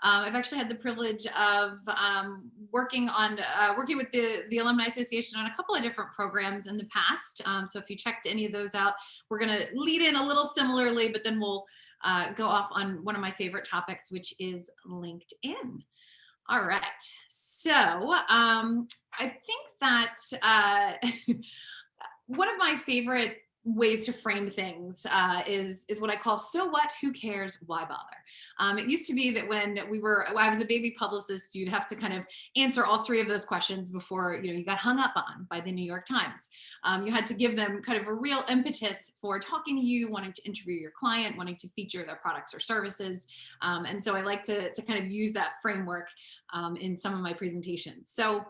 I've actually had the privilege of working with the Alumni Association on a couple of different programs in the past. So if you checked any of those out, we're going to lead in a little similarly, but then we'll go off on one of my favorite topics, which is LinkedIn. All right. So I think that one of my favorite ways to frame things is what I call, so what, who cares, why bother? It used to be that when I was a baby publicist, you'd have to kind of answer all three of those questions before you got hung up on by the New York Times. You had to give them kind of a real impetus for talking to you, wanting to interview your client, wanting to feature their products or services. And so I like to kind of use that framework in some of my presentations. So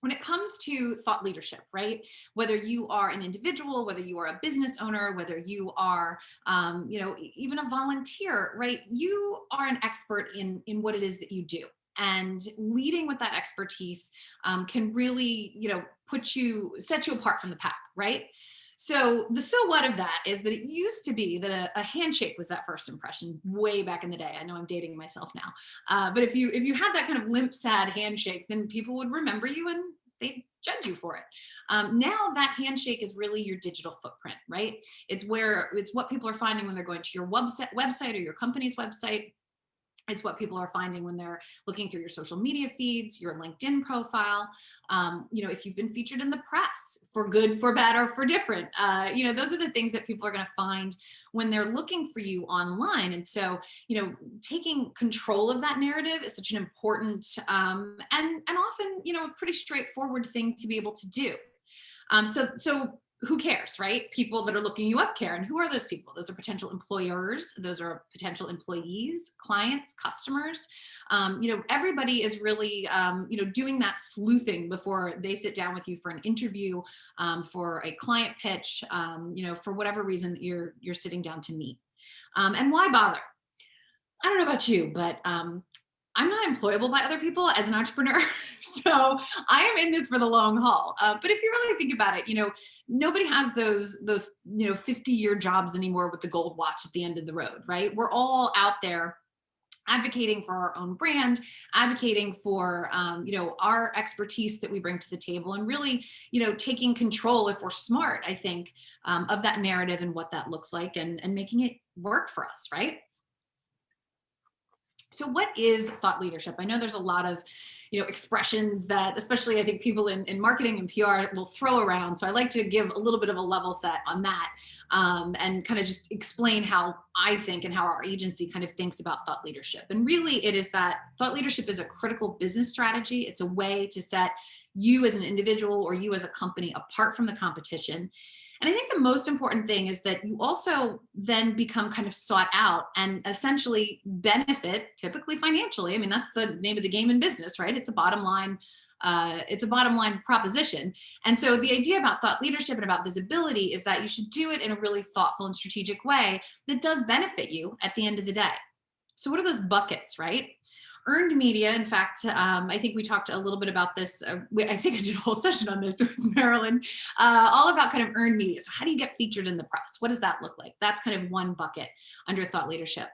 when it comes to thought leadership, right? Whether you are an individual, whether you are a business owner, whether you are, even a volunteer, right? You are an expert in what it is that you do. And leading with that expertise can really, set you apart from the pack, right? So the so what of that is that it used to be that a handshake was that first impression way back in the day. I know I'm dating myself now, but if you had that kind of limp, sad handshake, then people would remember you and they'd judge you for it. Now that handshake is really your digital footprint, right? It's what people are finding when they're going to your website or your company's website. It's what people are finding when they're looking through your social media feeds, your LinkedIn profile. If you've been featured in the press, for good, for bad, or for different, those are the things that people are going to find when they're looking for you online. And so, taking control of that narrative is such an important and often, a pretty straightforward thing to be able to do. So who cares, right? People that are looking you up care. And who are those people? Those are potential employers. Those are potential employees, clients, customers. Everybody is really, doing that sleuthing before they sit down with you for an interview, for a client pitch, for whatever reason that you're sitting down to meet. And why bother? I don't know about you, but I'm not employable by other people as an entrepreneur. So I am in this for the long haul. But if you really think about it, nobody has those 50-year jobs anymore with the gold watch at the end of the road, right? We're all out there advocating for our own brand, advocating for, our expertise that we bring to the table, and really, taking control, if we're smart, I think, of that narrative and what that looks like, and making it work for us, right? So what is thought leadership? I know there's a lot of, expressions that, especially I think people in marketing and PR will throw around. So I like to give a little bit of a level set on that, and kind of just explain how I think and how our agency kind of thinks about thought leadership. And really it is that thought leadership is a critical business strategy. It's a way to set you as an individual or you as a company apart from the competition. And I think the most important thing is that you also then become kind of sought out and essentially benefit, typically financially. I mean, that's the name of the game in business, right? It's a bottom line. It's a bottom line proposition. And so the idea about thought leadership and about visibility is that you should do it in a really thoughtful and strategic way that does benefit you at the end of the day. So what are those buckets, right? Earned media. In fact, I think we talked a little bit about this. I think I did a whole session on this with Marilyn, all about kind of earned media. So how do you get featured in the press? What does that look like? That's kind of one bucket under thought leadership.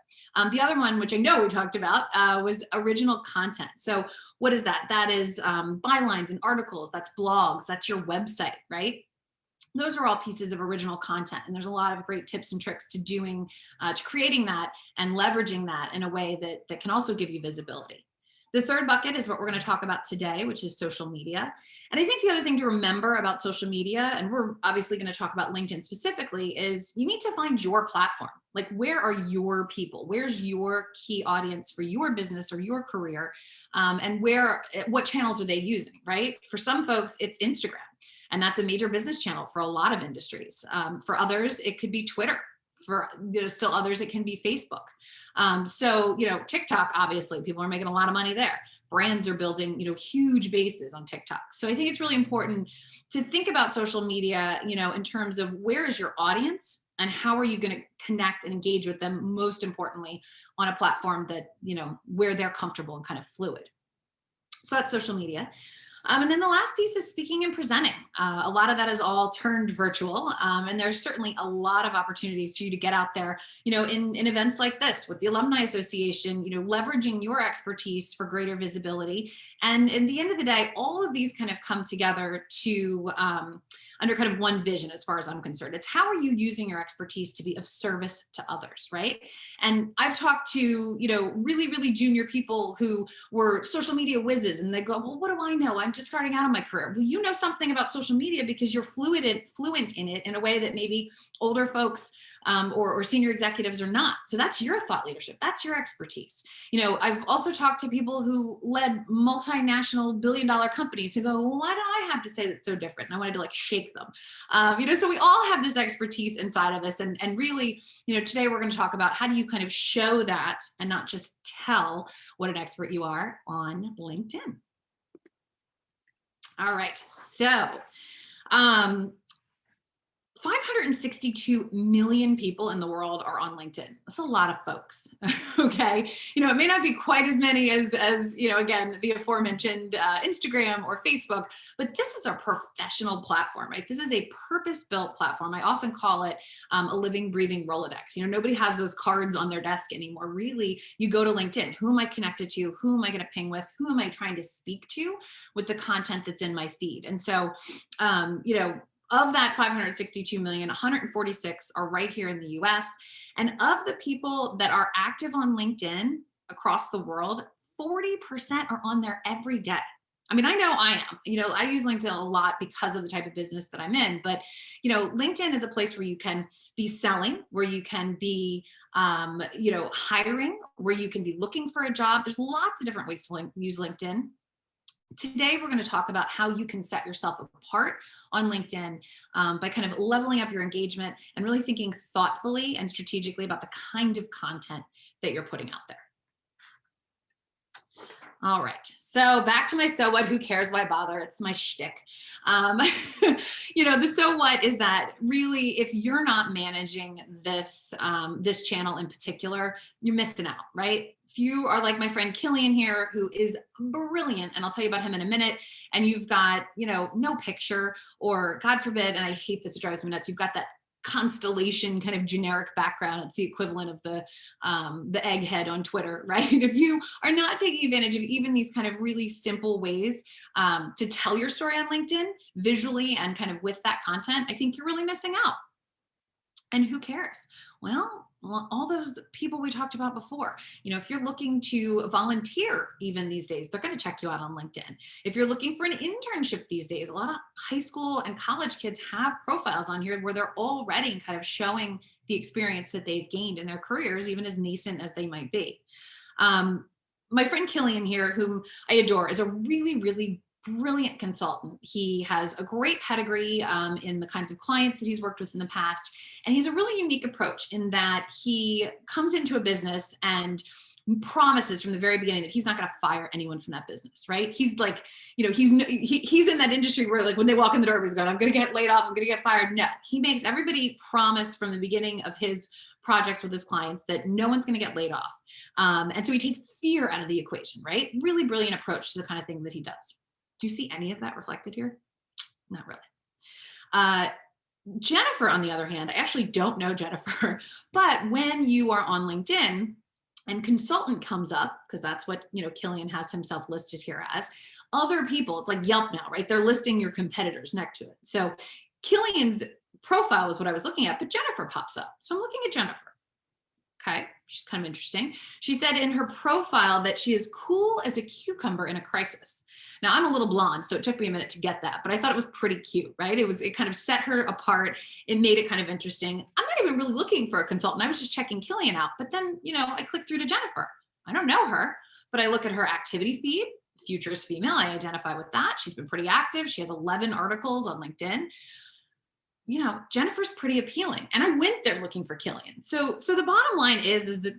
The other one, which I know we talked about, was original content. So what is that? That is bylines and articles. That's blogs. That's your website, right? Those are all pieces of original content. And there's a lot of great tips and tricks to creating that and leveraging that in a way that can also give you visibility. The third bucket is what we're going to talk about today, which is social media. And I think the other thing to remember about social media, and we're obviously going to talk about LinkedIn specifically, is you need to find your platform. Like, where are your people? Where's your key audience for your business or your career? And what channels are they using, right? For some folks, it's Instagram. And that's a major business channel for a lot of industries. For others, it could be Twitter. For still others, it can be Facebook. So TikTok, obviously, people are making a lot of money there. Brands are building huge bases on TikTok. So I think it's really important to think about social media, in terms of where is your audience and how are you going to connect and engage with them, most importantly, on a platform that where they're comfortable and kind of fluid. So that's social media. And then the last piece is speaking and presenting. A lot of that is all turned virtual. And there's certainly a lot of opportunities for you to get out there, in events like this with the Alumni Association, leveraging your expertise for greater visibility. And at the end of the day, all of these kind of come together to under kind of one vision, as far as I'm concerned. It's how are you using your expertise to be of service to others, right? And I've talked to, really, really junior people who were social media whizzes, and they go, well, what do I know? I'm just starting out in my career. Well, you know something about social media because you're fluent in it in a way that maybe older folks or senior executives are not. So that's your thought leadership. That's your expertise. I've also talked to people who led multinational billion-dollar companies who go, well, why do I have to say that's so different? And I wanted to shake them. So we all have this expertise inside of us. And really, today we're going to talk about how do you kind of show that and not just tell what an expert you are on LinkedIn. All right. So, 562 million people in the world are on LinkedIn. That's a lot of folks. Okay. It may not be quite as many as again, the aforementioned Instagram or Facebook, but this is a professional platform, right? This is a purpose-built platform. I often call it a living, breathing Rolodex. Nobody has those cards on their desk anymore. Really, you go to LinkedIn. Who am I connected to? Who am I going to ping with? Who am I trying to speak to with the content that's in my feed? And so, of that 562 million, 146 are right here in the US. And of the people that are active on LinkedIn across the world, 40% are on there every day. I mean, I know I am. I use LinkedIn a lot because of the type of business that I'm in. But, LinkedIn is a place where you can be selling, where you can be, hiring, where you can be looking for a job. There's lots of different ways to use LinkedIn. Today, we're going to talk about how you can set yourself apart on LinkedIn by kind of leveling up your engagement and really thinking thoughtfully and strategically about the kind of content that you're putting out there. All right. So back to my so what, who cares, why bother? It's my shtick. The so what is that really, if you're not managing this, this channel in particular, you're missing out, right? If you are like my friend Killian here, who is brilliant, and I'll tell you about him in a minute, and you've got, no picture, or God forbid, and I hate this, it drives me nuts, you've got that constellation kind of generic background. It's the equivalent of the egghead on Twitter, right? If you are not taking advantage of even these kind of really simple ways to tell your story on LinkedIn visually and kind of with that content, I think you're really missing out. And who cares? Well, all those people we talked about before, if you're looking to volunteer even these days, they're going to check you out on LinkedIn. If you're looking for an internship these days, a lot of high school and college kids have profiles on here where they're already kind of showing the experience that they've gained in their careers, even as nascent as they might be. My friend Killian here, whom I adore, is a really, really brilliant consultant. He has a great pedigree in the kinds of clients that he's worked with in the past. And he's a really unique approach in that he comes into a business and promises from the very beginning that he's not going to fire anyone from that business, right? He's like, he's in that industry where when they walk in the door, he's going, I'm going to get laid off, I'm going to get fired. No, he makes everybody promise from the beginning of his projects with his clients that no one's going to get laid off. And so he takes fear out of the equation, right? Really brilliant approach to the kind of thing that he does. Do you see any of that reflected here? Not really. Jennifer, on the other hand, I actually don't know Jennifer, but when you are on LinkedIn and consultant comes up, because that's what, Killian has himself listed here as, other people, it's like Yelp now, right? They're listing your competitors next to it. So Killian's profile is what I was looking at, but Jennifer pops up. So I'm looking at Jennifer. Okay, she's kind of interesting. She said in her profile that she is cool as a cucumber in a crisis. Now, I'm a little blonde, so it took me a minute to get that, but I thought it was pretty cute, right? It kind of set her apart. It made it kind of interesting. I'm not even really looking for a consultant. I was just checking Killian out. But then, I clicked through to Jennifer. I don't know her, but I look at her activity feed, Futures Female. I identify with that. She's been pretty active. She has 11 articles on LinkedIn. Jennifer's pretty appealing. And I went there looking for Killian. So the bottom line is that,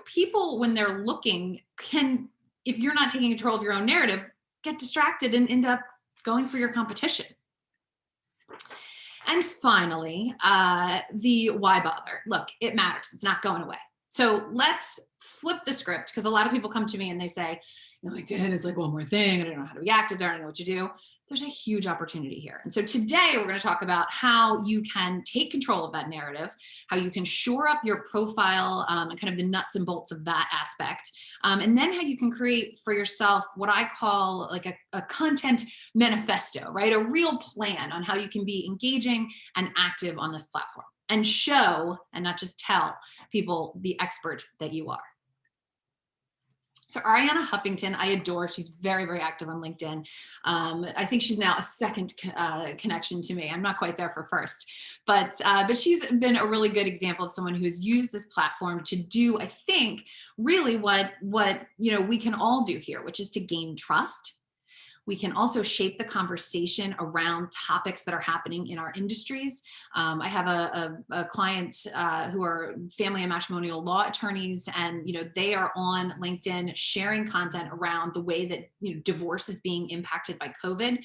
people, when they're looking, can, if you're not taking control of your own narrative, get distracted and end up going for your competition. And finally, the why bother. Look, it matters. It's not going away. So let's flip the script, because a lot of people come to me and they say, LinkedIn is like one more thing. I don't know how to be active there. I don't know what to do. There's a huge opportunity here. And so today we're going to talk about how you can take control of that narrative, how you can shore up your profile and kind of the nuts and bolts of that aspect. And then how you can create for yourself what I call like a content manifesto, right? A real plan on how you can be engaging and active on this platform and show and not just tell people the expert that you are. So Ariana Huffington, I adore. She's very, very active on LinkedIn. I think she's now a second connection to me. I'm not quite there for first, but she's been a really good example of someone who has used this platform to do, I think, really what we can all do here, which is to gain trust. We can also shape the conversation around topics that are happening in our industries. I have a client who are family and matrimonial law attorneys, and they are on LinkedIn sharing content around the way that divorce is being impacted by COVID.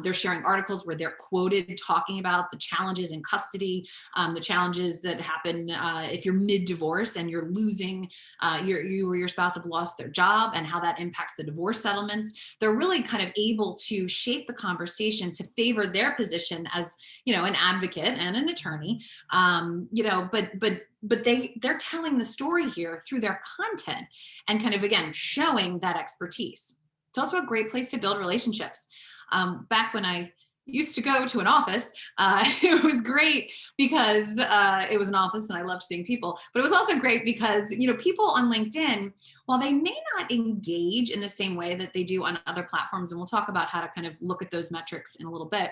They're sharing articles where they're quoted talking about the challenges in custody, the challenges that happen if you're mid-divorce and you're losing, you or your spouse have lost their job, and how that impacts the divorce settlements. They're really kind of able to shape the conversation to favor their position as an advocate and an attorney, but they're telling the story here through their content and kind of again showing that expertise. It's also a great place to build relationships. Back when I used to go to an office, it was great because it was an office and I loved seeing people, but it was also great because, people on LinkedIn, while they may not engage in the same way that they do on other platforms, and we'll talk about how to kind of look at those metrics in a little bit,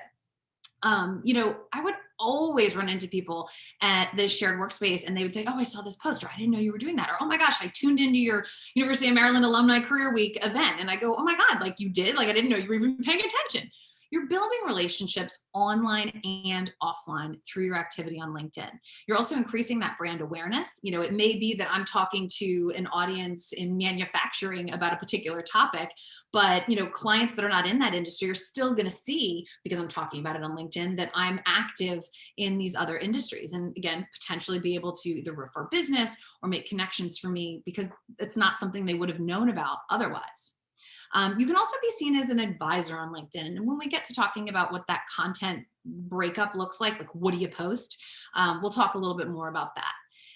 I would always run into people at the shared workspace and they would say, oh, I saw this post, or I didn't know you were doing that. Or, oh my gosh, I tuned into your University of Maryland Alumni Career Week event. And I go, oh my God, like you did? Like, I didn't know you were even paying attention. You're building relationships online and offline through your activity on LinkedIn. You're also increasing that brand awareness. It may be that I'm talking to an audience in manufacturing about a particular topic, but clients that are not in that industry are still going to see, because I'm talking about it on LinkedIn, that I'm active in these other industries, and again, potentially be able to either refer business or make connections for me, because it's not something they would have known about otherwise. You can also be seen as an advisor on LinkedIn. And when we get to talking about what that content breakup looks like what do you post? We'll talk a little bit more about that.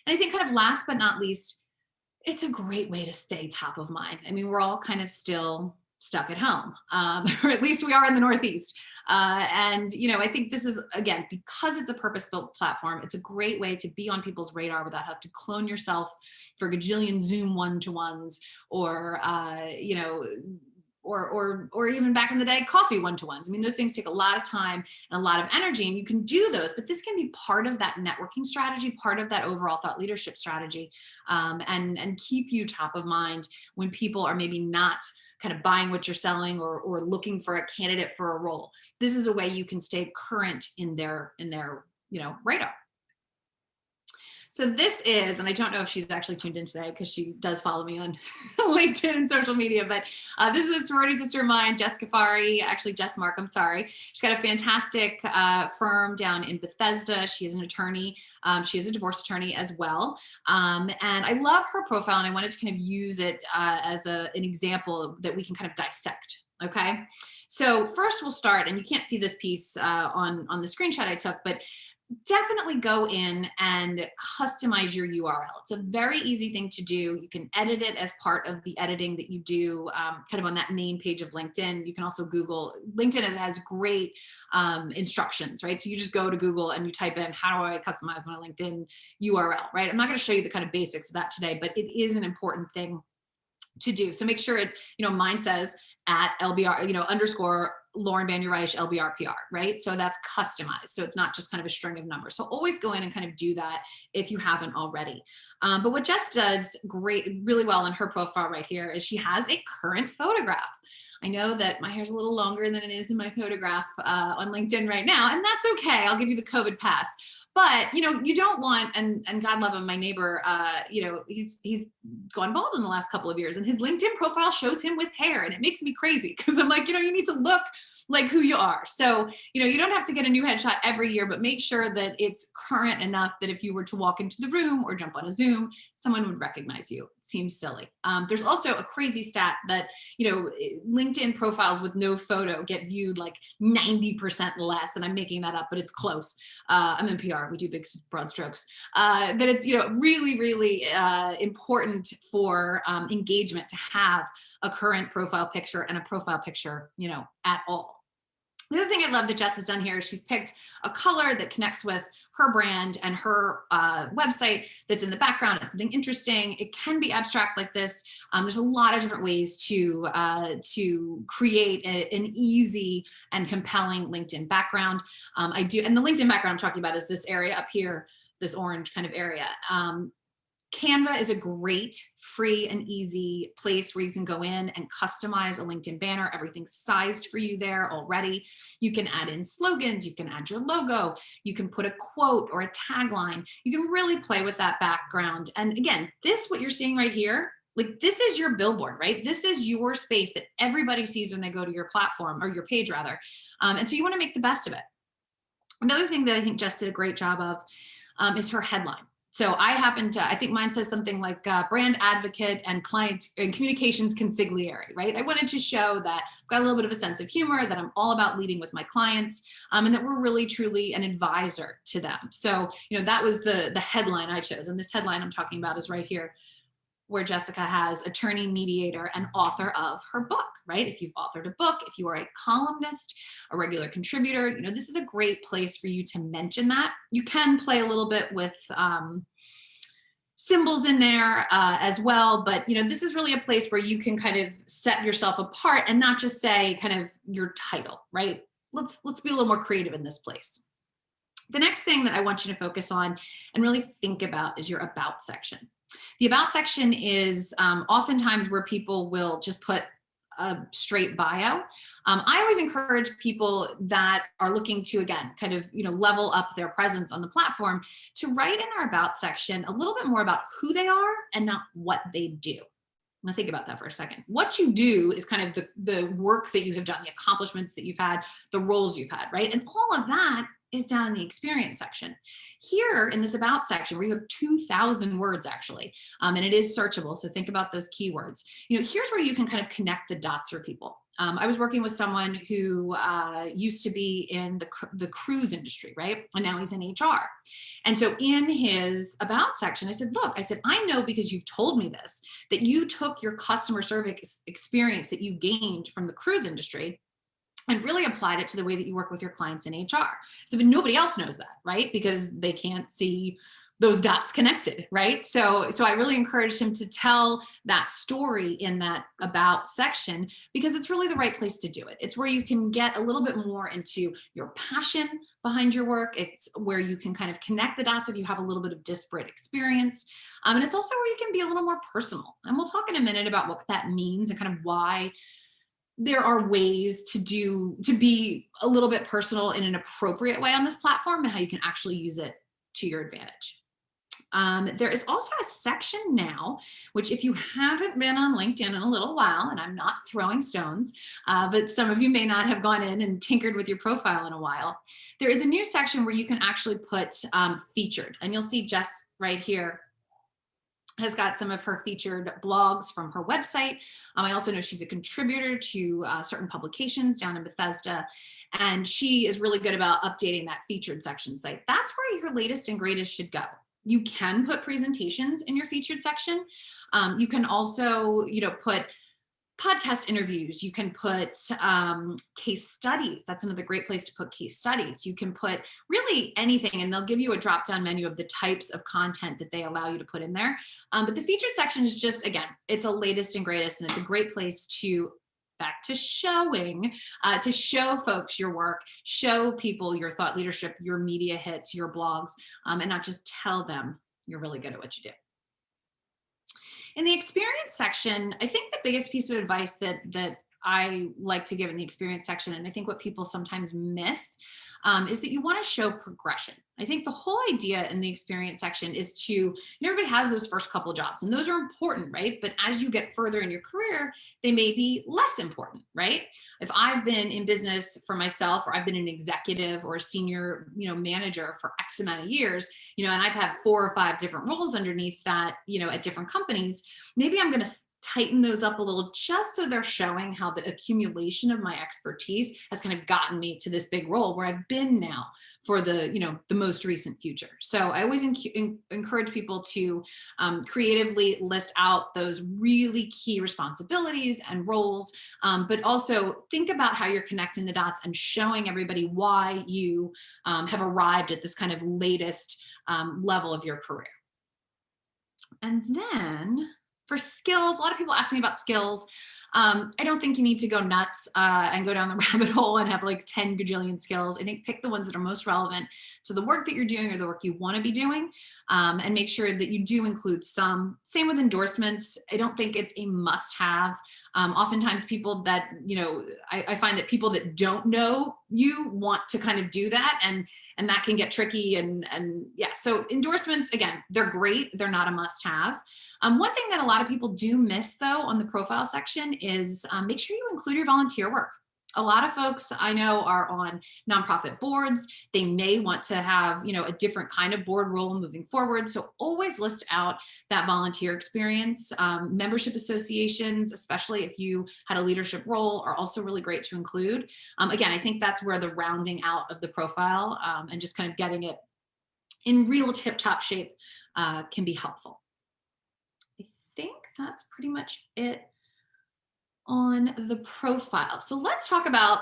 And I think kind of last but not least, it's a great way to stay top of mind. I mean, we're all kind of still stuck at home, or at least we are in the Northeast. And I think this is, again, because it's a purpose-built platform, it's a great way to be on people's radar without having to clone yourself for gajillion Zoom one-to-ones, or or even back in the day, coffee one-to-ones. I mean, those things take a lot of time and a lot of energy, and you can do those, but this can be part of that networking strategy, part of that overall thought leadership strategy, and keep you top of mind when people are maybe not kind of buying what you're selling, or looking for a candidate for a role. This is a way you can stay current in their radar. So this is, and I don't know if she's actually tuned in today because she does follow me on LinkedIn and social media, but this is a sorority sister of mine, Jess Mark, I'm sorry. She's got a fantastic firm down in Bethesda. She is an attorney. She is a divorce attorney as well. And I love her profile, and I wanted to kind of use it as an example that we can kind of dissect. Okay. So first we'll start, and you can't see this piece on the screenshot I took, but definitely go in and customize your URL. It's a very easy thing to do. You can edit it as part of the editing that you do kind of on that main page of LinkedIn. You can also Google. LinkedIn has great instructions, right? So you just go to Google and you type in, how do I customize my LinkedIn URL, right? I'm not going to show you the kind of basics of that today, but it is an important thing to do. So make sure it, mine says at LBR, _ Lauren Banyurich LBRPR, right? So that's customized. So it's not just kind of a string of numbers. So always go in and kind of do that if you haven't already. But what Jess does really well in her profile right here is she has a current photograph. I know that my hair's a little longer than it is in my photograph on LinkedIn right now, and that's okay. I'll give you the COVID pass. But, you don't want, and God love him, my neighbor, he's gone bald in the last couple of years, and his LinkedIn profile shows him with hair, and it makes me crazy because I'm like, you need to look like who you are. So, you don't have to get a new headshot every year, but make sure that it's current enough that if you were to walk into the room or jump on a Zoom, someone would recognize you. seems silly. There's also a crazy stat that, LinkedIn profiles with no photo get viewed like 90% less, and I'm making that up, but it's close. I'm in PR, we do big broad strokes. That it's, really, really important for engagement to have a current profile picture and a profile picture, at all. The other thing I love that Jess has done here is she's picked a color that connects with her brand and her website that's in the background. It's something interesting. It can be abstract like this. There's a lot of different ways to create an easy and compelling LinkedIn background. And the LinkedIn background I'm talking about is this area up here, this orange kind of area. Canva is a great, free, and easy place where you can go in and customize a LinkedIn banner. Everything's sized for you there already. You can add in slogans, you can add your logo, you can put a quote or a tagline. You can really play with that background. And again, what you're seeing right here, like this is your billboard, right? This is your space that everybody sees when they go to your platform, or your page rather. And so you want to make the best of it. Another thing that I think Jess did a great job of is her headline. So I think mine says something like brand advocate and client and communications consigliere, right? I wanted to show that I've got a little bit of a sense of humor, that I'm all about leading with my clients, and that we're really truly an advisor to them. So, that was the headline I chose. And this headline I'm talking about is right here, where Jessica has attorney, mediator, and author of her book, right? If you've authored a book, if you are a columnist, a regular contributor, this is a great place for you to mention that. You can play a little bit with symbols in there as well, but this is really a place where you can kind of set yourself apart and not just say kind of your title, right? Let's be a little more creative in this place. The next thing that I want you to focus on and really think about is your about section. The about section is oftentimes where people will just put a straight bio. I always encourage people that are looking to, again, kind of, level up their presence on the platform to write in their about section a little bit more about who they are and not what they do. Now think about that for a second. What you do is kind of the work that you have done, the accomplishments that you've had, the roles you've had, right? And all of that is down in the experience section. Here in this about section where you have 2,000 words actually, and it is searchable, so think about those keywords. Here's where you can kind of connect the dots for people. I was working with someone who used to be in the cruise industry, right? And now he's in HR. And so in his about section, I said, look, I know because you've told me this, that you took your customer service experience that you gained from the cruise industry and really applied it to the way that you work with your clients in HR. So, but nobody else knows that, right? Because they can't see those dots connected, right? So I really encouraged him to tell that story in that about section because it's really the right place to do it. It's where you can get a little bit more into your passion behind your work. It's where you can kind of connect the dots if you have a little bit of disparate experience. And it's also where you can be a little more personal. And we'll talk in a minute about what that means and kind of why there are ways to be a little bit personal in an appropriate way on this platform and how you can actually use it to your advantage. There is also a section now, which if you haven't been on LinkedIn in a little while, and I'm not throwing stones, but some of you may not have gone in and tinkered with your profile in a while, there is a new section where you can actually put featured. And you'll see Jess right here has got some of her featured blogs from her website. I also know she's a contributor to certain publications down in Bethesda, and she is really good about updating that featured section site. That's where your latest and greatest should go. You can put presentations in your featured section. You can also, put podcast interviews. You can put case studies. That's another great place to put case studies. You can put really anything, and they'll give you a drop-down menu of the types of content that they allow you to put in there. But the featured section is just, again, it's a latest and greatest, and it's a great place to back to showing, to show folks your work, show people your thought leadership, your media hits, your blogs, and not just tell them you're really good at what you do. In the experience section, I think the biggest piece of advice that I like to give in the experience section, and I think what people sometimes miss is that you want to show progression. I think the whole idea in the experience section is to, everybody has those first couple jobs and those are important, right? But as you get further in your career, they may be less important, right? If I've been in business for myself, or I've been an executive or a senior, manager for X amount of years, and I've had 4 or 5 different roles underneath that, at different companies, maybe I'm going to tighten those up a little just so they're showing how the accumulation of my expertise has kind of gotten me to this big role where I've been now for the, the most recent future. So I always encourage people to creatively list out those really key responsibilities and roles, but also think about how you're connecting the dots and showing everybody why you have arrived at this kind of latest level of your career. And then for skills, a lot of people ask me about skills. I don't think you need to go nuts and go down the rabbit hole and have like 10 gajillion skills. I think pick the ones that are most relevant to the work that you're doing or the work you want to be doing, and make sure that you do include some. Same with endorsements. I don't think it's a must-have. Oftentimes people that, I find that people that don't know you want to kind of do that, and that can get tricky. And yeah, so endorsements, again, they're great. They're not a must-have. One thing that a lot of people do miss though on the profile section is make sure you include your volunteer work. A lot of folks I know are on nonprofit boards. They may want to have, a different kind of board role moving forward. So always list out that volunteer experience. Membership associations, especially if you had a leadership role, are also really great to include. Again, I think that's where the rounding out of the profile and just kind of getting it in real tip-top shape can be helpful. I think that's pretty much it on the profile. So let's talk about,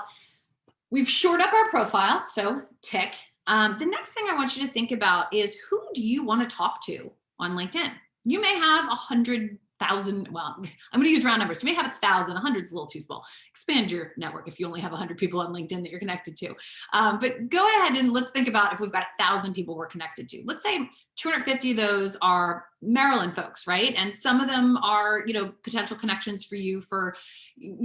we've shored up our profile, so tick. The next thing I want you to think about is, who do you want to talk to on LinkedIn? You may have 100,000, well, I'm going to use round numbers. You may have 1,000, 100's a little too small. Expand your network if you only have 100 people on LinkedIn that you're connected to. But go ahead and let's think about if we've got 1,000 people we're connected to. Let's say 250 of those are Maryland folks, right? And some of them are, potential connections for you for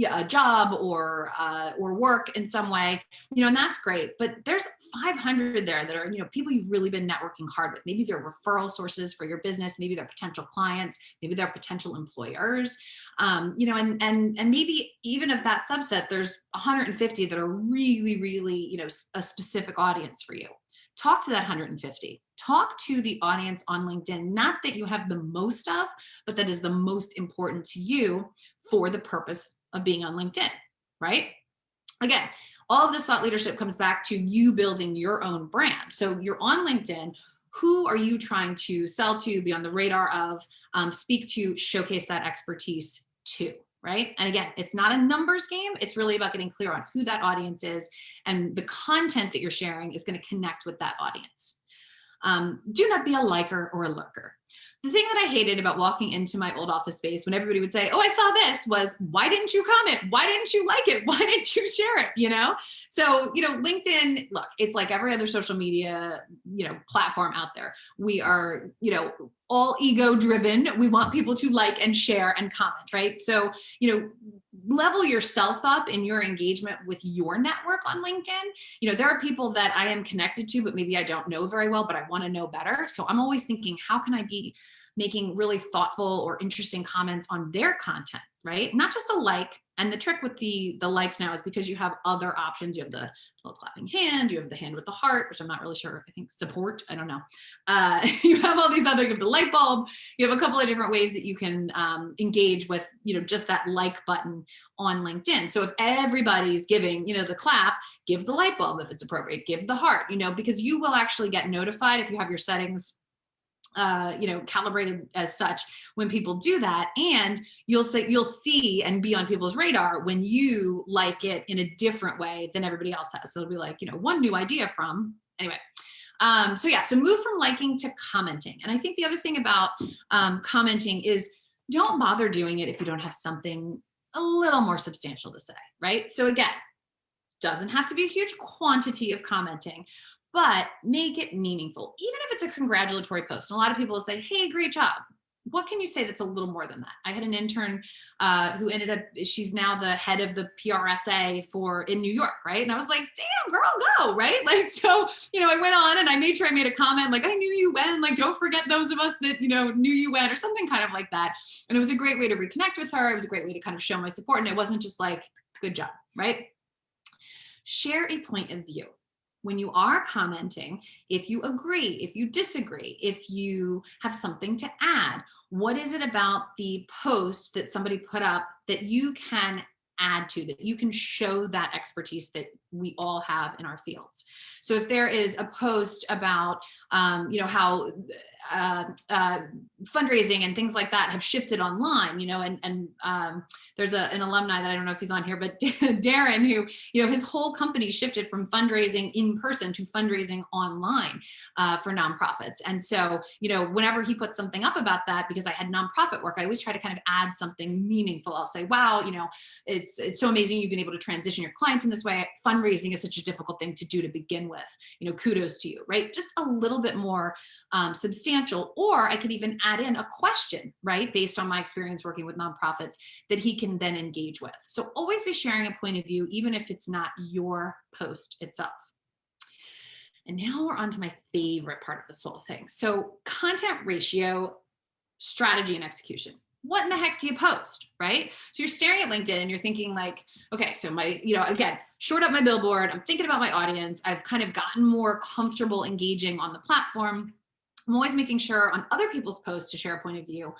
a job or work in some way, and that's great. But there's 500 there that are, people you've really been networking hard with. Maybe they're referral sources for your business. Maybe they're potential clients. Maybe they're potential employers. And maybe even of that subset, there's 150 that are really, really, a specific audience for you. Talk to that 150. Talk to the audience on LinkedIn, not that you have the most of, but that is the most important to you for the purpose of being on LinkedIn, right? Again, all of this thought leadership comes back to you building your own brand. So you're on LinkedIn. Who are you trying to sell to, be on the radar of, speak to, showcase that expertise to? Right? And again, it's not a numbers game. It's really about getting clear on who that audience is, and the content that you're sharing is going to connect with that audience. Do not be a liker or a lurker. The thing that I hated about walking into my old office space when everybody would say, oh, I saw this, was, why didn't you comment? Why didn't you like it? Why didn't you share it? So, LinkedIn, look, it's like every other social media, platform out there. We are, all ego driven. We want people to like and share and comment, right? So, level yourself up in your engagement with your network on LinkedIn. There are people that I am connected to, but maybe I don't know very well, but I want to know better. So I'm always thinking, how can I be making really thoughtful or interesting comments on their content, right? Not just a like. And the trick with the likes now is because you have other options. You have the little clapping hand, you have the hand with the heart, which I'm not really sure. I think support, I don't know. You have all these other, you have the light bulb. You have a couple of different ways that you can engage with, just that like button on LinkedIn. So if everybody's giving, the clap, give the light bulb if it's appropriate, give the heart, because you will actually get notified if you have your settings calibrated as such when people do that, and you'll see and be on people's radar when you like it in a different way than everybody else has. So it'll be like, one new idea from, anyway. So move from liking to commenting. And I think the other thing about commenting is, don't bother doing it if you don't have something a little more substantial to say, right? So again, doesn't have to be a huge quantity of commenting, but make it meaningful. Even if it's a congratulatory post. And a lot of people will say, hey, great job. what can you say that's a little more than that? I had an intern who ended up, she's now the head of the PRSA in New York, right? And I was like, damn, girl, go, right? Like, so, I went on and I made sure I made a comment like, I knew you when, like, don't forget those of us that, knew you when, or something kind of like that. And it was a great way to reconnect with her. It was a great way to kind of show my support. And it wasn't just like, good job, right? Share a point of view. When you are commenting, if you agree, if you disagree, if you have something to add, what is it about the post that somebody put up that you can add to, that you can show that expertise that we all have in our fields? So if there is a post about, how fundraising and things like that have shifted online, and there's an alumni that I don't know if he's on here, but Darren, who, his whole company shifted from fundraising in person to fundraising online for nonprofits. And so, whenever he puts something up about that, because I had nonprofit work, I always try to kind of add something meaningful. I'll say, wow, it's so amazing you've been able to transition your clients in this way. Fundraising is such a difficult thing to do to begin with. Kudos to you, right? Just a little bit more substantial. Or I could even add in a question, right? Based on my experience working with nonprofits that he can then engage with. So always be sharing a point of view, even if it's not your post itself. And now we're on to my favorite part of this whole thing. So content ratio, strategy, and execution. What in the heck do you post, right? So you're staring at LinkedIn and you're thinking like, okay, so again, short up my billboard. I'm thinking about my audience. I've kind of gotten more comfortable engaging on the platform. I'm always making sure on other people's posts to share a point of view.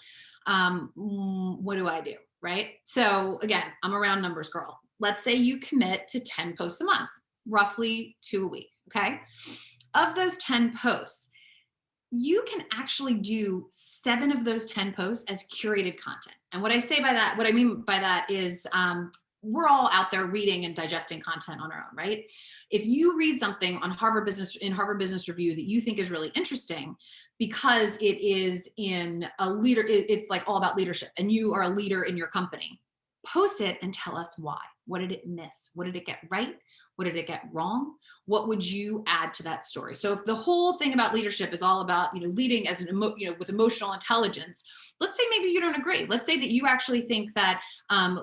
What do I do, right? So again, I'm a round numbers girl. Let's say you commit to 10 posts a month, roughly 2 a week, okay? Of those 10 posts, you can actually do 7 of those 10 posts as curated content. And what I mean by that is we're all out there reading and digesting content on our own, right? If you read something on Harvard Business Review that you think is really interesting because it is in it's like all about leadership and you are a leader in your company, post it and tell us why. What did it miss? What did it get right? What did it get wrong? What would you add to that story? So if the whole thing about leadership is all about, leading as with emotional intelligence, let's say maybe you don't agree. Let's say that you actually think that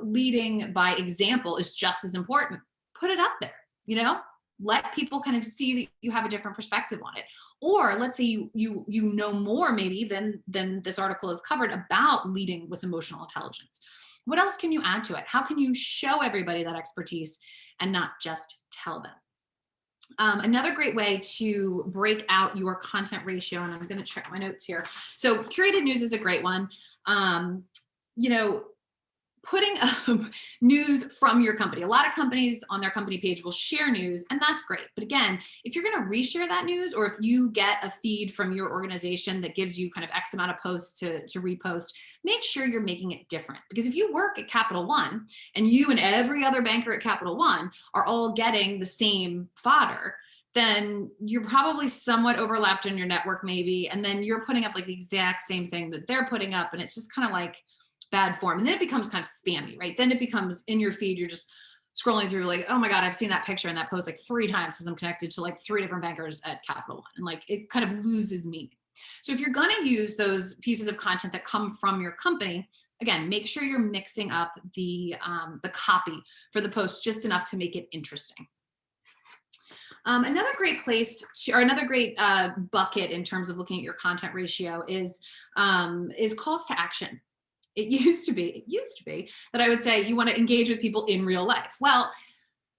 leading by example is just as important. Put it up there, let people kind of see that you have a different perspective on it. Or let's say you know more maybe than this article has covered about leading with emotional intelligence. What else can you add to it? How can you show everybody that expertise and not just tell them? Another great way to break out your content ratio, and I'm going to check my notes here. So curated news is a great one. Putting up news from your company. A lot of companies on their company page will share news, and that's great. But again, if you're going to reshare that news, or if you get a feed from your organization that gives you kind of X amount of posts to repost, make sure you're making it different. Because if you work at Capital One and you and every other banker at Capital One are all getting the same fodder, then you're probably somewhat overlapped in your network maybe, and then you're putting up like the exact same thing that they're putting up, and it's just kind of like bad form. And then it becomes kind of spammy, right? Then it becomes in your feed, you're just scrolling through like, oh my God, I've seen that picture and that post like 3 times because I'm connected to like 3 different bankers at Capital One. And like, it kind of loses meaning. So if you're going to use those pieces of content that come from your company, again, make sure you're mixing up the copy for the post just enough to make it interesting. Another great place or another great bucket in terms of looking at your content ratio is calls to action. It used to be that I would say you want to engage with people in real life. Well,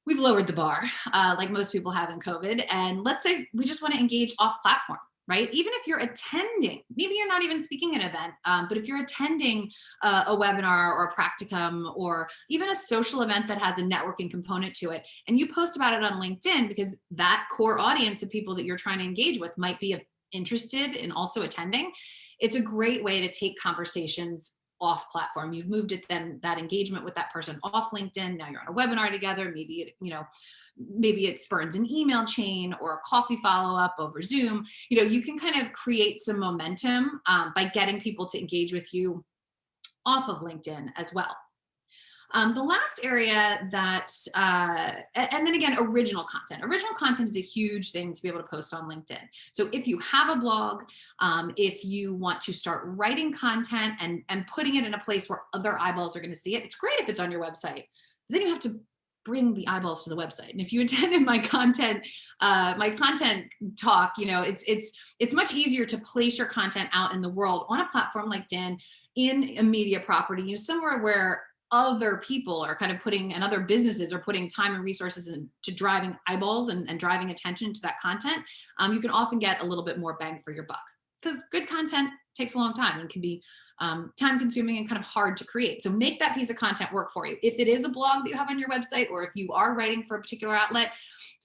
we've lowered the bar, like most people have in COVID. And let's say we just want to engage off platform, right? Even if you're attending, maybe you're not even speaking at an event, but if you're attending a webinar or a practicum or even a social event that has a networking component to it, and you post about it on LinkedIn because that core audience of people that you're trying to engage with might be interested in also attending, it's a great way to take conversations off platform. You've moved it then that engagement with that person off LinkedIn. Now you're on a webinar together. Maybe it spurns an email chain or a coffee follow-up over Zoom. You can kind of create some momentum by getting people to engage with you off of LinkedIn as well. The last area that, and then again, original content. Original content is a huge thing to be able to post on LinkedIn. So if you have a blog, if you want to start writing content and putting it in a place where other eyeballs are going to see it, it's great if it's on your website. But then you have to bring the eyeballs to the website. And if you attended my content talk, it's much easier to place your content out in the world on a platform like LinkedIn, in a media property, somewhere where other people are kind of putting, and other businesses are putting time and resources into driving eyeballs and driving attention to that content. You can often get a little bit more bang for your buck, because good content takes a long time and can be time consuming and kind of hard to create. So make that piece of content work for you. If it is a blog that you have on your website, or if you are writing for a particular outlet,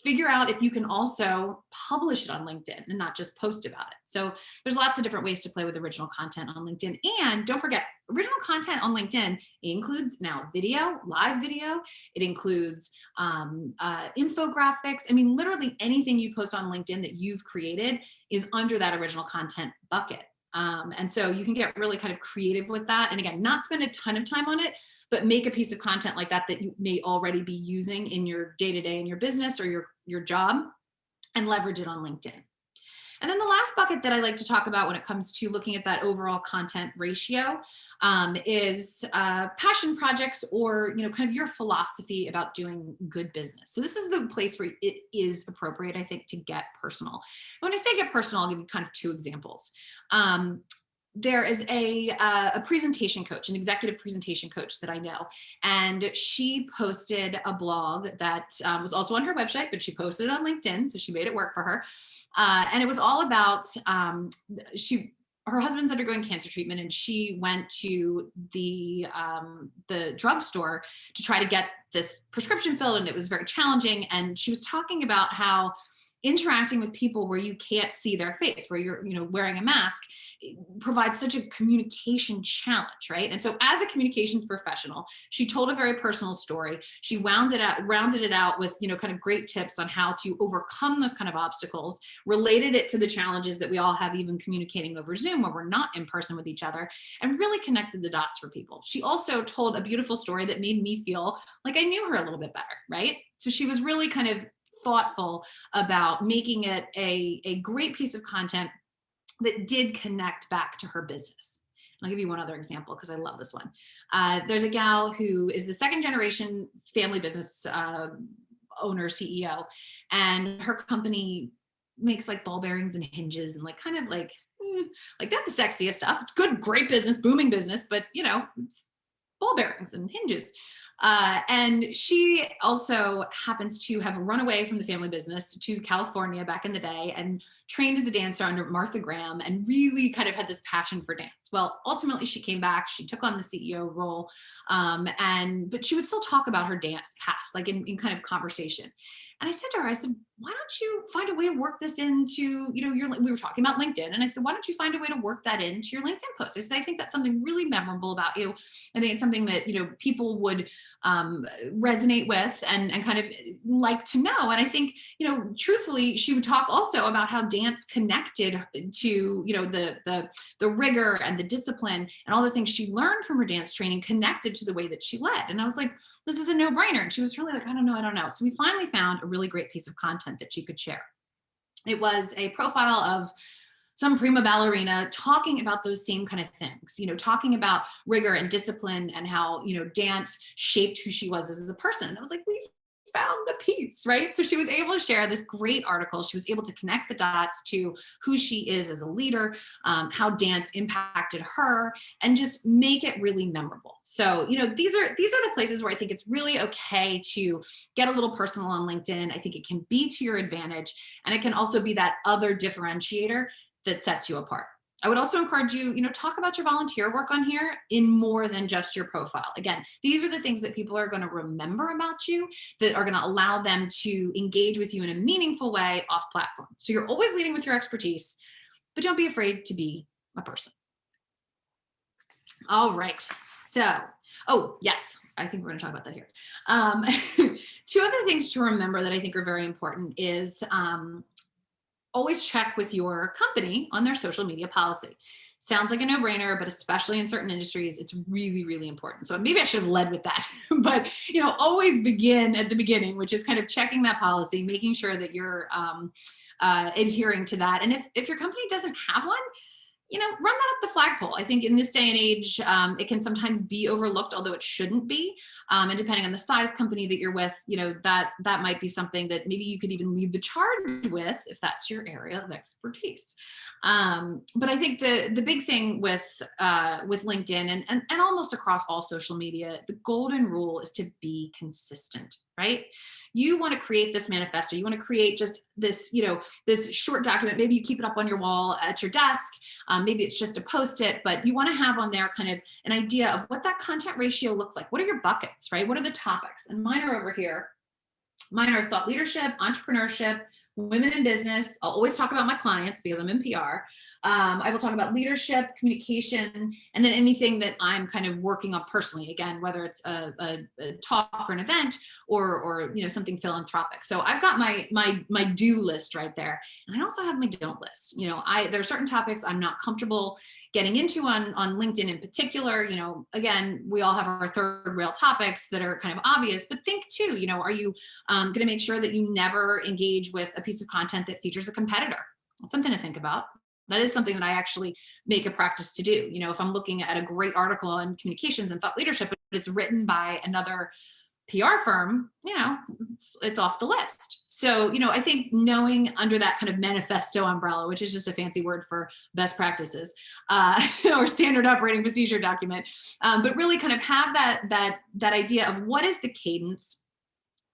figure out if you can also publish it on LinkedIn and not just post about it. So there's lots of different ways to play with original content on LinkedIn. And don't forget, original content on LinkedIn includes now video, live video. It includes infographics. I mean, literally anything you post on LinkedIn that you've created is under that original content bucket. And so you can get really kind of creative with that. And again, not spend a ton of time on it, but make a piece of content like that you may already be using in your day-to-day in your business or your job, and leverage it on LinkedIn. And then the last bucket that I like to talk about when it comes to looking at that overall content ratio is passion projects, or kind of your philosophy about doing good business. So this is the place where it is appropriate, I think, to get personal. When I say get personal, I'll give you kind of two examples. There is a presentation coach, an executive presentation coach that I know, and she posted a blog that was also on her website, but she posted it on LinkedIn, so she made it work for her. And it was all about, her husband's undergoing cancer treatment, and she went to the drugstore to try to get this prescription filled, and it was very challenging. And she was talking about how interacting with people where you can't see their face, where you're, wearing a mask, provides such a communication challenge, right? And so as a communications professional, she told a very personal story. She rounded it out with, kind of great tips on how to overcome those kind of obstacles, related it to the challenges that we all have, even communicating over Zoom where we're not in person with each other, and really connected the dots for people. She also told a beautiful story that made me feel like I knew her a little bit better, right? So she was really kind of thoughtful about making it a great piece of content that did connect back to her business. And I'll give you one other example because I love this one. There's a gal who is the second generation family business owner, CEO, and her company makes like ball bearings and hinges and like kind of like not the sexiest stuff. It's good, great business, booming business, but it's ball bearings and hinges. And she also happens to have run away from the family business to California back in the day and trained as a dancer under Martha Graham, and really kind of had this passion for dance. Well, ultimately she came back, she took on the CEO role, but she would still talk about her dance past, like in kind of conversation. And I said to her, I said, why don't you find a way to work this into, we were talking about LinkedIn. And I said, why don't you find a way to work that into your LinkedIn post? I said, I think that's something really memorable about you. I think it's something that, people would resonate with and kind of like to know. And I think, truthfully, she would talk also about how dance connected to, the rigor and the discipline and all the things she learned from her dance training connected to the way that she led. And I was like, this is a no-brainer. And she was really like, I don't know. So we finally found a really great piece of content that she could share. It was a profile of some prima ballerina talking about those same kind of things, talking about rigor and discipline and how, dance shaped who she was as a person. And I was like, we found the piece, right? So she was able to share this great article. She was able to connect the dots to who she is as a leader, how dance impacted her, and just make it really memorable. So, these are the places where I think it's really okay to get a little personal on LinkedIn. I think it can be to your advantage, and it can also be that other differentiator that sets you apart. I would also encourage you, talk about your volunteer work on here in more than just your profile. Again, these are the things that people are going to remember about you, that are going to allow them to engage with you in a meaningful way off platform. So you're always leading with your expertise, but don't be afraid to be a person. All right. So, yes, I think we're going to talk about that here. Two other things to remember that I think are very important is always check with your company on their social media policy. Sounds like a no-brainer, but especially in certain industries, it's really, really important. So maybe I should have led with that, but always begin at the beginning, which is kind of checking that policy, making sure that you're adhering to that. And if your company doesn't have one, run that up the flagpole. I think in this day and age, it can sometimes be overlooked, although it shouldn't be. And depending on the size company that you're with, that might be something that maybe you could even lead the charge with if that's your area of expertise. But I think the big thing with LinkedIn and almost across all social media, the golden rule is to be consistent, right? You want to create this manifesto. You want to create just this, this short document. Maybe you keep it up on your wall at your desk. Maybe it's just a post-it, but you want to have on there kind of an idea of what that content ratio looks like. What are your buckets, right? What are the topics? And mine are over here. Mine are thought leadership, entrepreneurship, women in business. I'll always talk about my clients because I'm in PR. I will talk about leadership, communication, and then anything that I'm kind of working on personally. Again, whether it's a talk or an event or something philanthropic. So I've got my do list right there, and I also have my don't list. There are certain topics I'm not comfortable getting into on LinkedIn in particular. Again, we all have our third rail topics that are kind of obvious, but think too, are you going to make sure that you never engage with a piece of content that features a competitor? That's something to think about. That is something that I actually make a practice to do. If I'm looking at a great article on communications and thought leadership, but it's written by another PR firm, it's off the list. So, I think knowing under that kind of manifesto umbrella, which is just a fancy word for best practices or standard operating procedure document, but really kind of have that idea of what is the cadence.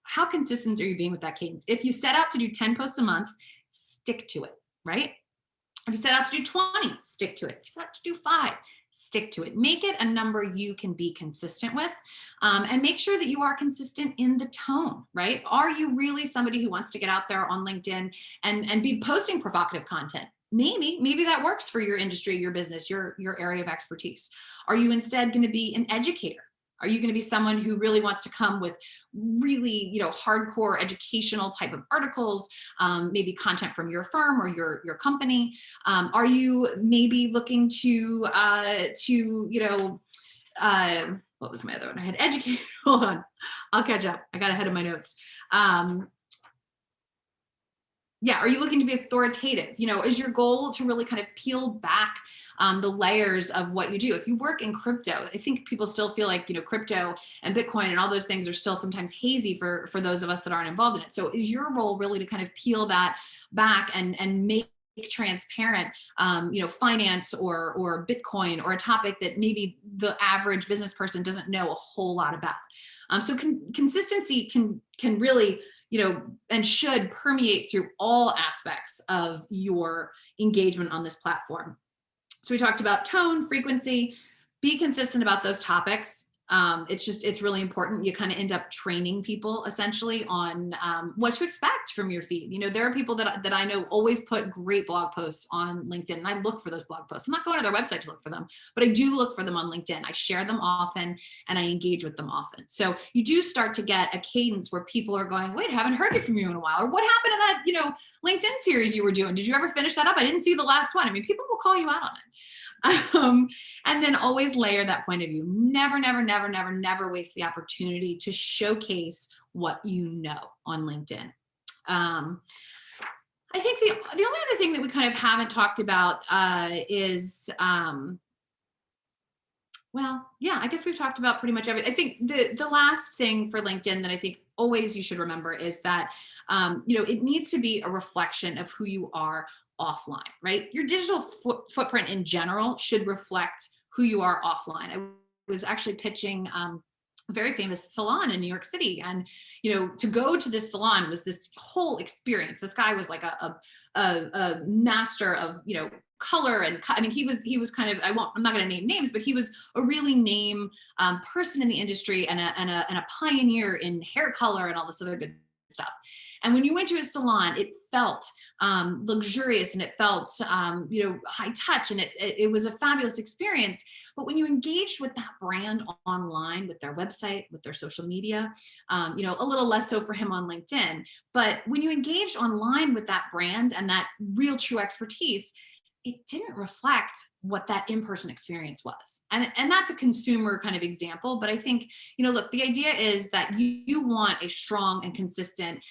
How consistent are you being with that cadence? If you set out to do 10 posts a month, stick to it, right? If you set out to do 20, stick to it. If you set out to do 5, stick to it. Make it a number you can be consistent with, and make sure that you are consistent in the tone, right? Are you really somebody who wants to get out there on LinkedIn and be posting provocative content? Maybe that works for your industry, your business, your area of expertise. Are you instead going to be an educator? Are you going to be someone who really wants to come with really, hardcore educational type of articles, maybe content from your firm or your company? Are you maybe looking to what was my other one? I had educated. Hold on, I'll catch up. I got ahead of my notes. Are you looking to be authoritative? Is your goal to really kind of peel back the layers of what you do? If you work in crypto, I think people still feel like, crypto and Bitcoin and all those things are still sometimes hazy for those of us that aren't involved in it. So is your role really to kind of peel that back and make transparent, finance or Bitcoin or a topic that maybe the average business person doesn't know a whole lot about? So consistency can really and should permeate through all aspects of your engagement on this platform. So we talked about tone, frequency, be consistent about those topics. It's really important. You kind of end up training people essentially on what to expect from your feed. There are people that I know always put great blog posts on LinkedIn, and I look for those blog posts. I'm not going to their website to look for them, but I do look for them on LinkedIn. I share them often and I engage with them often. So you do start to get a cadence where people are going, wait, I haven't heard from you in a while. Or what happened to that, LinkedIn series you were doing? Did you ever finish that up? I didn't see the last one. I mean, people will call you out on it. And then always layer that point of view. Never, never, never, never, never waste the opportunity to showcase what you know on LinkedIn. I think the only other thing that we kind of haven't talked about is, I guess we've talked about pretty much everything. I think the last thing for LinkedIn that I think always you should remember is that, it needs to be a reflection of who you are offline, right? Your digital footprint in general should reflect who you are offline. I was actually pitching a very famous salon in New York City, and to go to this salon was this whole experience. This guy was like a master of color and I mean he was kind of I'm not going to name names, but he was a really name person in the industry and a pioneer in hair color and all this other good stuff. And when you went to a salon, it felt luxurious and it felt, high touch, and it was a fabulous experience. But when you engaged with that brand online, with their website, with their social media, a little less so for him on LinkedIn, but when you engaged online with that brand and that real true expertise, it didn't reflect what that in-person experience was. And that's a consumer kind of example, but I think, look, the idea is that you want a strong and consistent,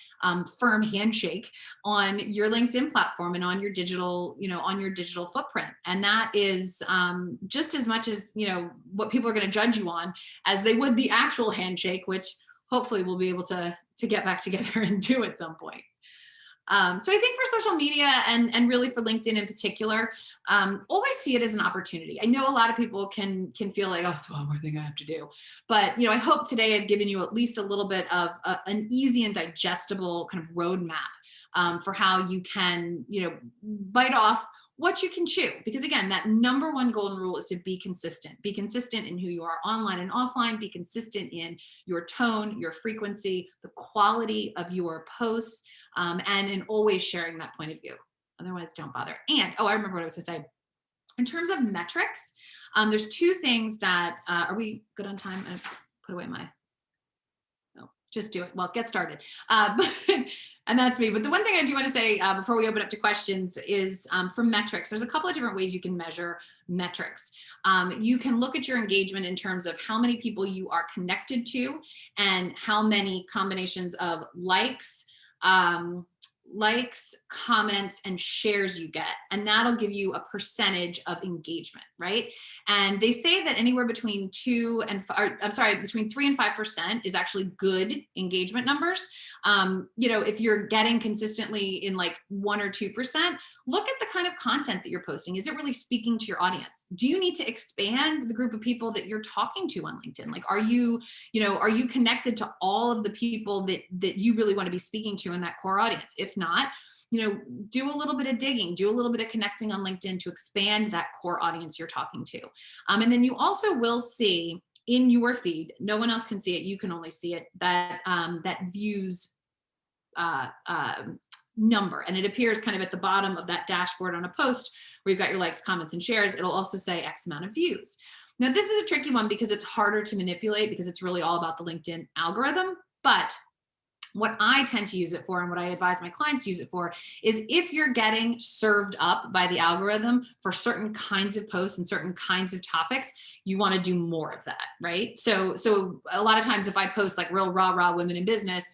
firm handshake on your LinkedIn platform and on your digital, on your digital footprint. And that is, just as much as, what people are going to judge you on as they would the actual handshake, which hopefully we'll be able to get back together and do at some point. So I think for social media and really for LinkedIn in particular, always see it as an opportunity. I know a lot of people can feel like, oh, it's one more thing I have to do. But, I hope today I've given you at least a little bit of an easy and digestible kind of roadmap, for how you can, bite off what you can chew. Because again, that number one golden rule is to be consistent. Be consistent in who you are online and offline. Be consistent in your tone, your frequency, the quality of your posts, and in always sharing that point of view. Otherwise, don't bother. And, I remember what I was going to say. In terms of metrics, there's two things that, are we good on time? I put away my, just do it. Well, get started. And that's me. But the one thing I do want to say before we open up to questions is, for metrics, there's a couple of different ways you can measure metrics. You can look at your engagement in terms of how many people you are connected to and how many combinations of likes, comments, and shares you get. And that'll give you a percentage of engagement, right? And they say that anywhere between between 3 and 5% is actually good engagement numbers. If you're getting consistently in like 1 or 2%, look at the kind of content that you're posting. Is it really speaking to your audience? Do you need to expand the group of people that you're talking to on LinkedIn? Like, are you connected to all of the people that you really want to be speaking to in that core audience? If not, do a little bit of digging, do a little bit of connecting on LinkedIn to expand that core audience you're talking to. And then you also will see in your feed, no one else can see it, you can only see it, that views number. And it appears kind of at the bottom of that dashboard on a post where you've got your likes, comments, and shares. It'll also say X amount of views. Now, this is a tricky one because it's harder to manipulate because it's really all about the LinkedIn algorithm. But what I tend to use it for, and what I advise my clients to use it for, is if you're getting served up by the algorithm for certain kinds of posts and certain kinds of topics, you want to do more of that, right? So a lot of times if I post like real rah women in business,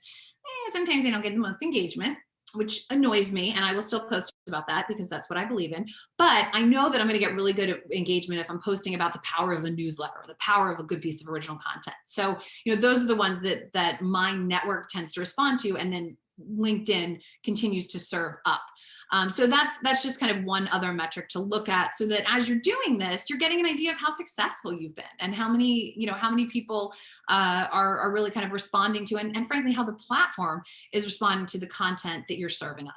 sometimes they don't get the most engagement, which annoys me. And I will still post about that because that's what I believe in. But I know that I'm going to get really good engagement if I'm posting about the power of a newsletter, or the power of a good piece of original content. So, those are the ones that my network tends to respond to, and then LinkedIn continues to serve up. So that's just kind of one other metric to look at, so that as you're doing this, you're getting an idea of how successful you've been and how many people are really kind of responding to, and frankly, how the platform is responding to the content that you're serving up.